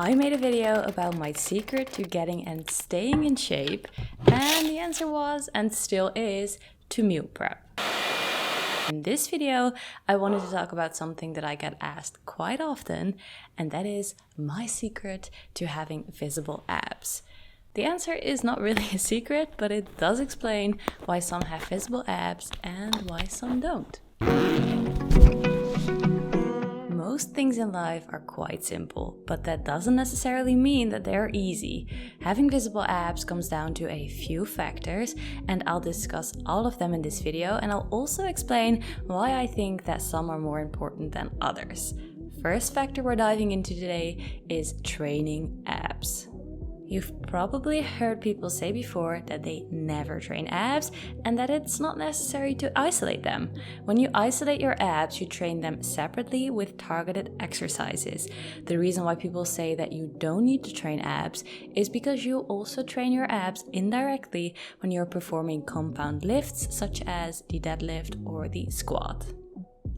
I made a video about my secret to getting and staying in shape, and the answer was, and still is, to meal prep. In this video, I wanted to talk about something that I get asked quite often, and that is my secret to having visible abs. The answer is not really a secret, but it does explain why some have visible abs and why some don't. Most things in life are quite simple, but that doesn't necessarily mean that they're easy. Having visible abs comes down to a few factors, and I'll discuss all of them in this video, and I'll also explain why I think that some are more important than others. First factor we're diving into today is training abs. You've probably heard people say before that they never train abs and that it's not necessary to isolate them. When you isolate your abs, you train them separately with targeted exercises. The reason why people say that you don't need to train abs is because you also train your abs indirectly when you're performing compound lifts such as the deadlift or the squat.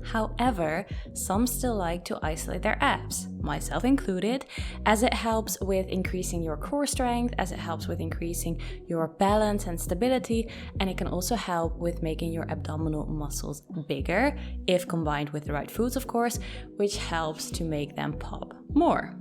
However, some still like to isolate their abs, myself included, as it helps with increasing your core strength, as it helps with increasing your balance and stability, and it can also help with making your abdominal muscles bigger, if combined with the right foods, of course, which helps to make them pop more.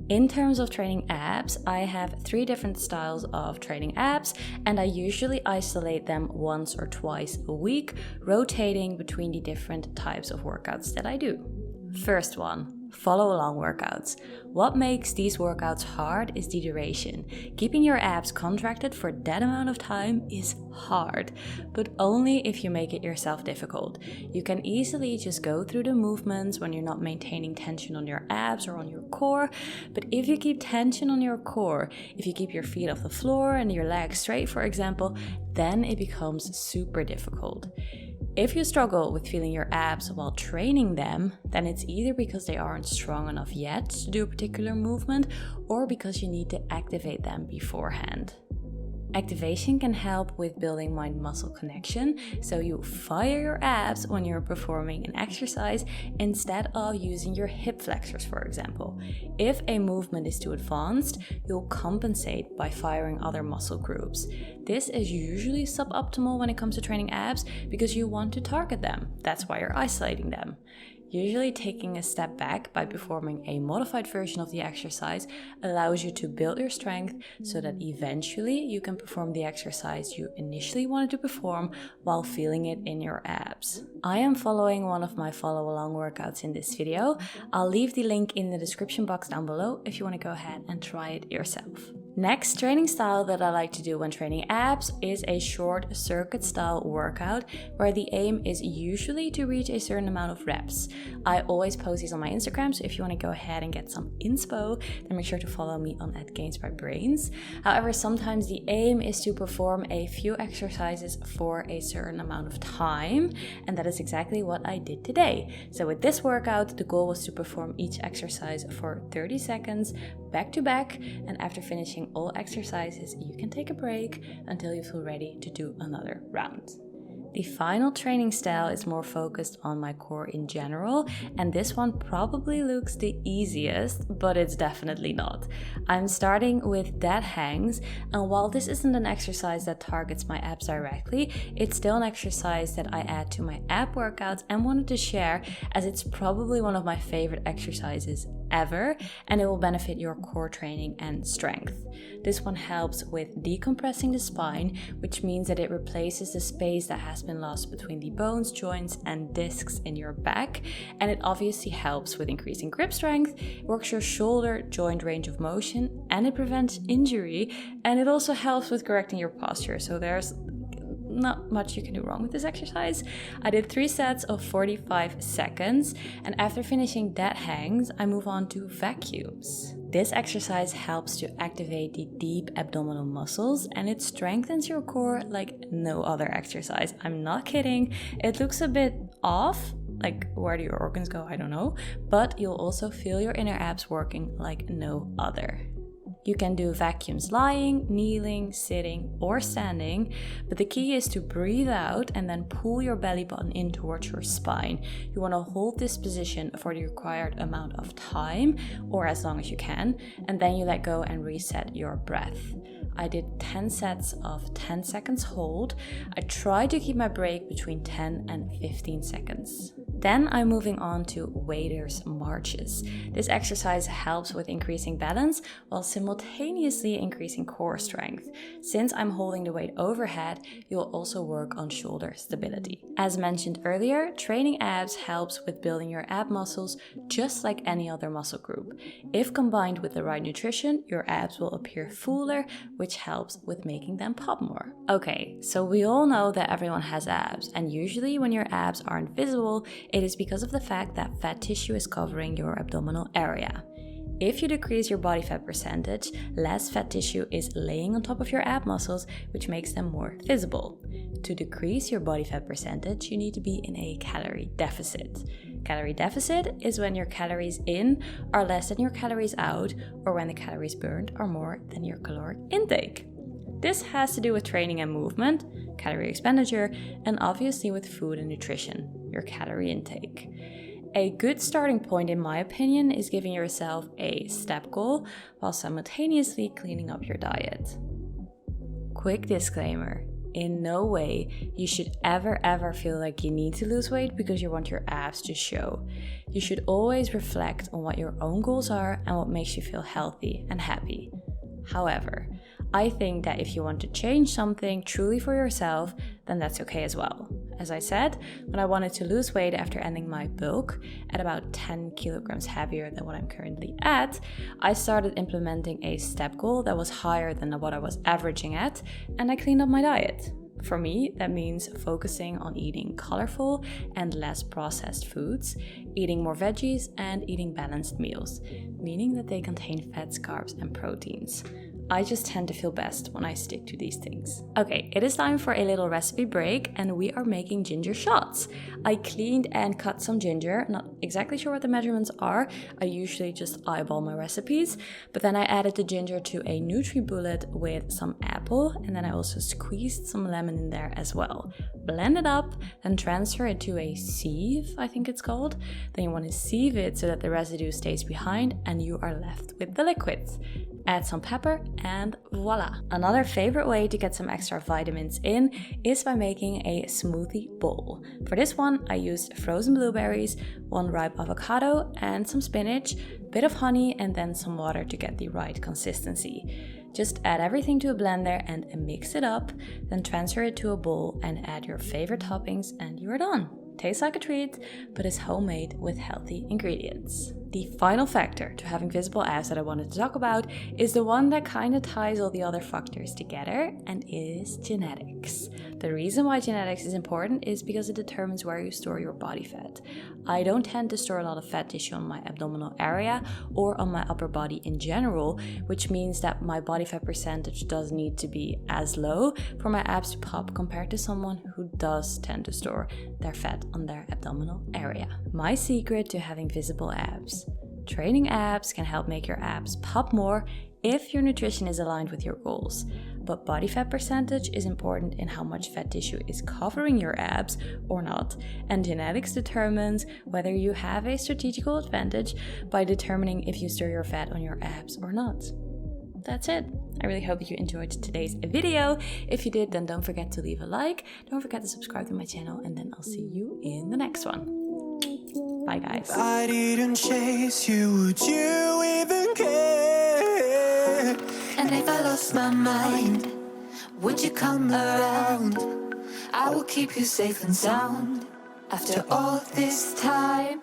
In terms of training abs, I have 3 different styles of training abs, and I usually isolate them once or twice a week, rotating between the different types of workouts that I do. First one, follow along workouts. What makes these workouts hard is the duration. Keeping your abs contracted for that amount of time is hard, but only if you make it yourself difficult. You can easily just go through the movements when you're not maintaining tension on your abs or on your core, but if you keep tension on your core, if you keep your feet off the floor and your legs straight, for example, then it becomes super difficult. If you struggle with feeling your abs while training them, then it's either because they aren't strong enough yet to do a particular movement or because you need to activate them beforehand. Activation can help with building mind-muscle connection, so you fire your abs when you're performing an exercise instead of using your hip flexors, for example. If a movement is too advanced, you'll compensate by firing other muscle groups. This is usually suboptimal when it comes to training abs because you want to target them. That's why you're isolating them. Usually taking a step back by performing a modified version of the exercise allows you to build your strength so that eventually you can perform the exercise you initially wanted to perform while feeling it in your abs. I am following one of my follow along workouts in this video. I'll leave the link in the description box down below if you want to go ahead and try it yourself. Next training style that I like to do when training abs is a short circuit style workout where the aim is usually to reach a certain amount of reps. I always post these on my Instagram, so if you want to go ahead and get some inspo, then make sure to follow me on @GainsByBrains. However, sometimes the aim is to perform a few exercises for a certain amount of time, and that is exactly what I did today. So with this workout, the goal was to perform each exercise for 30 seconds back to back, and after finishing all exercises, you can take a break until you feel ready to do another round. The final training style is more focused on my core in general, and this one probably looks the easiest, but it's definitely not. I'm starting with dead hangs, and while this isn't an exercise that targets my abs directly, it's still an exercise that I add to my ab workouts and wanted to share as it's probably one of my favorite exercises ever, and it will benefit your core training and strength. This one helps with decompressing the spine, which means that it replaces the space that has been lost between the bones, joints, and discs in your back, and it obviously helps with increasing grip strength, works your shoulder joint range of motion, and it prevents injury, and it also helps with correcting your posture. So there's not much you can do wrong with this exercise. I did 3 sets of 45 seconds, and after finishing dead hangs, I move on to vacuums. This exercise helps to activate the deep abdominal muscles, and it strengthens your core like no other exercise. I'm not kidding. It looks a bit off, like where do your organs go? I don't know, but you'll also feel your inner abs working like no other. You can do vacuums lying, kneeling, sitting, or standing, but the key is to breathe out and then pull your belly button in towards your spine. You want to hold this position for the required amount of time, or as long as you can, and then you let go and reset your breath. I did 10 sets of 10 seconds hold. I tried to keep my break between 10 and 15 seconds. Then I'm moving on to waiter's marches. This exercise helps with increasing balance while simultaneously increasing core strength. Since I'm holding the weight overhead, you'll also work on shoulder stability. As mentioned earlier, training abs helps with building your ab muscles just like any other muscle group. If combined with the right nutrition, your abs will appear fuller, which helps with making them pop more. Okay, so we all know that everyone has abs, and usually when your abs aren't visible, it is because of the fact that fat tissue is covering your abdominal area. If you decrease your body fat percentage, less fat tissue is laying on top of your ab muscles, which makes them more visible. To decrease your body fat percentage, you need to be in a calorie deficit. Calorie deficit is when your calories in are less than your calories out, or when the calories burned are more than your caloric intake. This has to do with training and movement, calorie expenditure, and obviously with food and nutrition, your calorie intake. A good starting point, in my opinion, is giving yourself a step goal while simultaneously cleaning up your diet. Quick disclaimer. In no way you should ever feel like you need to lose weight because you want your abs to show. You should always reflect on what your own goals are and what makes you feel healthy and happy. However, I think that if you want to change something truly for yourself, then that's okay as well. As I said, when I wanted to lose weight after ending my bulk at about 10 kilograms heavier than what I'm currently at, I started implementing a step goal that was higher than what I was averaging at, and I cleaned up my diet. For me, that means focusing on eating colorful and less processed foods, eating more veggies, and eating balanced meals, meaning that they contain fats, carbs, and proteins. I just tend to feel best when I stick to these things. Okay, it is time for a little recipe break, and we are making ginger shots. I cleaned and cut some ginger, not exactly sure what the measurements are. I usually just eyeball my recipes, but then I added the ginger to a NutriBullet with some apple, and then I also squeezed some lemon in there as well. Blend it up, then transfer it to a sieve, I think it's called. Then you want to sieve it so that the residue stays behind and you are left with the liquids. Add some pepper and voila! Another favorite way to get some extra vitamins in is by making a smoothie bowl. For this one, I used frozen blueberries, 1 ripe avocado, and some spinach, a bit of honey, and then some water to get the right consistency. Just add everything to a blender and mix it up, then transfer it to a bowl and add your favorite toppings and you're done. Tastes like a treat, but is homemade with healthy ingredients. The final factor to having visible abs that I wanted to talk about is the one that kind of ties all the other factors together, and is genetics. The reason why genetics is important is because it determines where you store your body fat. I don't tend to store a lot of fat tissue on my abdominal area or on my upper body in general, which means that my body fat percentage does need to be as low for my abs to pop compared to someone who does tend to store their fat on their abdominal area. My secret to having visible abs. Training abs can help make your abs pop more if your nutrition is aligned with your goals. But body fat percentage is important in how much fat tissue is covering your abs or not, and genetics determines whether you have a strategical advantage by determining if you store your fat on your abs or not. That's it. I really hope that you enjoyed today's video. If you did, then don't forget to leave a like, don't forget to subscribe to my channel, and then I'll see you in the next one. Bye guys. If I didn't chase you, would you even care? And if I lost my mind, would you come around? I will keep you safe and sound. After all this time